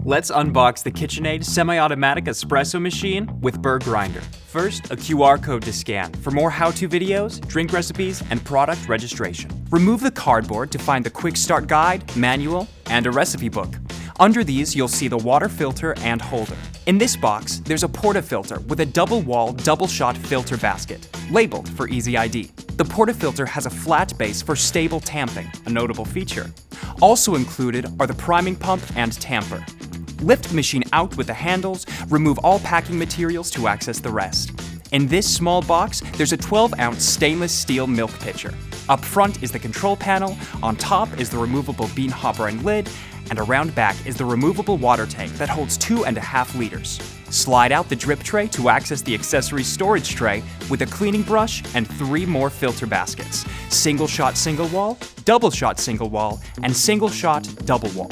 Let's unbox the KitchenAid semi-automatic espresso machine with Burr grinder. First, a QR code to scan for more how-to videos, drink recipes, and product registration. Remove the cardboard to find the quick start guide, manual, and a recipe book. Under these, you'll see the water filter and holder. In this box, there's a portafilter with a double-wall, double-shot filter basket, labeled for easy ID. The portafilter has a flat base for stable tamping, a notable feature. Also included are the priming pump and tamper. Lift the machine out with the handles, remove all packing materials to access the rest. In this small box, there's a 12-ounce stainless steel milk pitcher. Up front is the control panel, on top is the removable bean hopper and lid, and around back is the removable water tank that holds 2.5 liters. Slide out the drip tray to access the accessory storage tray with a cleaning brush and 3 more filter baskets: single shot single wall, double shot single wall, and single shot double wall.